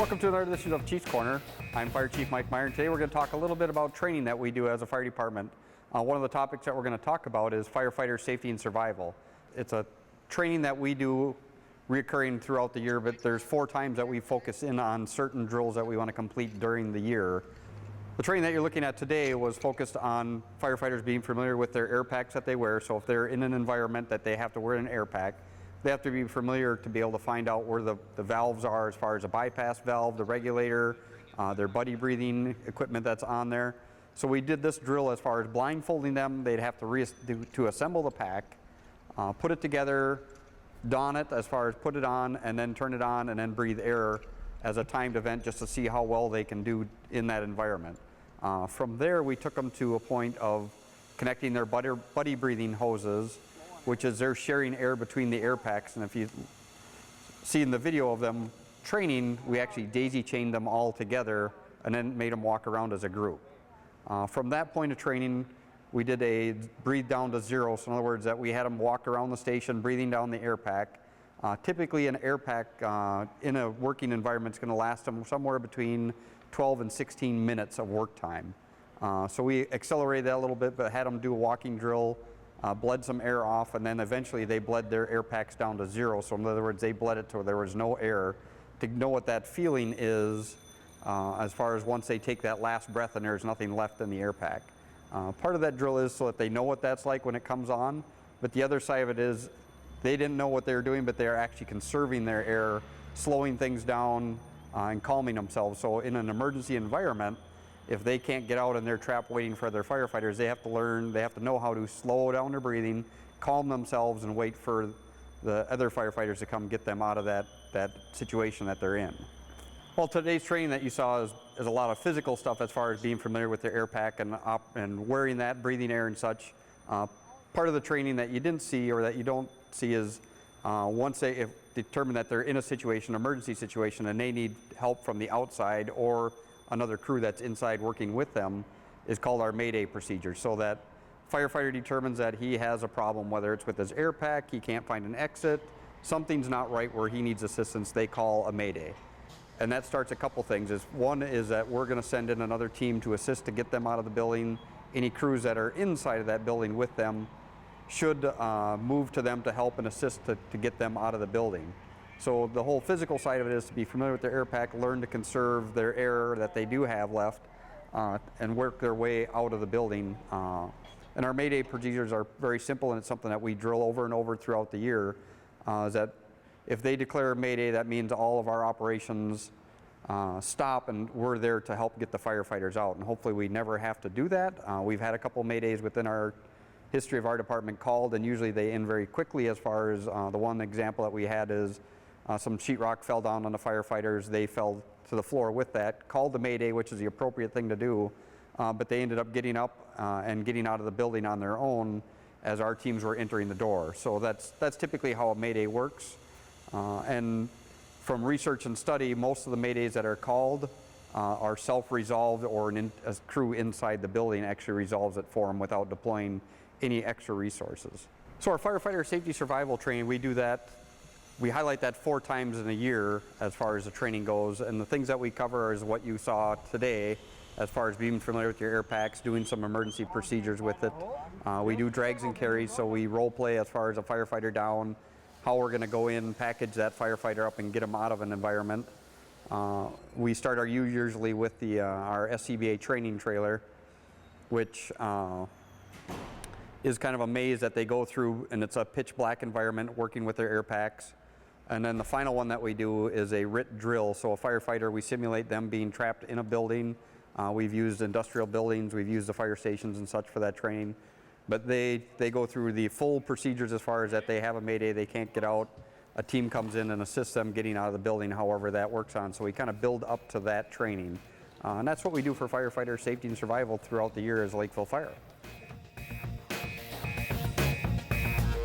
Welcome to another edition of Chief's Corner. I'm Fire Chief Mike Meyer, and today we're going to talk a little bit about training that we do as a fire department. One of the topics that we're going to talk about is firefighter safety and survival. It's a training that we do reoccurring throughout the year, but there's 4 times that we focus in on certain drills that we want to complete during the year. The training that you're looking at today was focused on firefighters being familiar with their air packs that they wear. So if they're in an environment that they have to wear an air pack, they have to be familiar to be able to find out where the valves are as far as a bypass valve, the regulator, their buddy breathing equipment that's on there. So we did this drill as far as blindfolding them. They'd have to assemble the pack, put it together, don it as far as put it on, and then turn it on, and then breathe air as a timed event just to see how well they can do in that environment. From there, we took them to a point of connecting their buddy breathing hoses, which is they're sharing air between the air packs. And if you see in the video of them training, we actually daisy chained them all together and then made them walk around as a group. From that point of training, we did a breathe down to zero. So in other words, that we had them walk around the station, breathing down the air pack. Typically an air pack in a working environment is going to last them somewhere between 12 and 16 minutes of work time. So we accelerated that a little bit, but had them do a walking drill, bled some air off, and then eventually they bled their air packs down to zero. So in other words, they bled it to where there was no air, to know what that feeling is as far as once they take that last breath and there's nothing left in the air pack. Part of that drill is so that they know what that's like when it comes on, but the other side of it is they didn't know what they were doing, but they are actually conserving their air, slowing things down, and calming themselves. So in an emergency environment, if they can't get out and they're trapped waiting for their firefighters, they have to learn, they have to know how to slow down their breathing, calm themselves, and wait for the other firefighters to come get them out of that situation that they're in. Well, today's training that you saw is a lot of physical stuff as far as being familiar with their air pack and wearing that, breathing air and such. Part of the training that you didn't see or that you don't see is once they determine that they're in a situation, emergency situation, and they need help from the outside or another crew that's inside working with them, is called our Mayday procedure. So that firefighter determines that he has a problem, whether it's with his air pack, he can't find an exit, something's not right where he needs assistance, they call a Mayday. And that starts a couple things. One is that we're going to send in another team to assist to get them out of the building. Any crews that are inside of that building with them should move to them to help and assist to get them out of the building. So the whole physical side of it is to be familiar with their air pack, learn to conserve their air that they do have left, and work their way out of the building. And our Mayday procedures are very simple, and it's something that we drill over and over throughout the year, is that if they declare a Mayday, that means all of our operations stop, and we're there to help get the firefighters out. And hopefully we never have to do that. We've had a couple Maydays within our history of our department called, and usually they end very quickly. As far as the one example that we had is some sheetrock fell down on the firefighters. They fell to the floor with that, called the Mayday, which is the appropriate thing to do, but they ended up getting up and getting out of the building on their own as our teams were entering the door. So that's typically how a Mayday works. And from research and study, most of the Maydays that are called are self-resolved, or a crew inside the building actually resolves it for them without deploying any extra resources. So our firefighter safety survival training, we do that. We highlight that 4 times in a year as far as the training goes, and the things that we cover is what you saw today as far as being familiar with your air packs, doing some emergency procedures with it. We do drags and carries, so we role play as far as a firefighter down, how we're going to go in, package that firefighter up and get them out of an environment. We start our usually with our SCBA training trailer, which is kind of a maze that they go through, and it's a pitch black environment working with their air packs. And then the final one that we do is a RIT drill. So a firefighter, we simulate them being trapped in a building. We've used industrial buildings, we've used the fire stations and such for that training. But they go through the full procedures as far as that they have a Mayday, they can't get out. A team comes in and assists them getting out of the building, however that works on. So we kind of build up to that training. And that's what we do for firefighter safety and survival throughout the year as Lakeville Fire.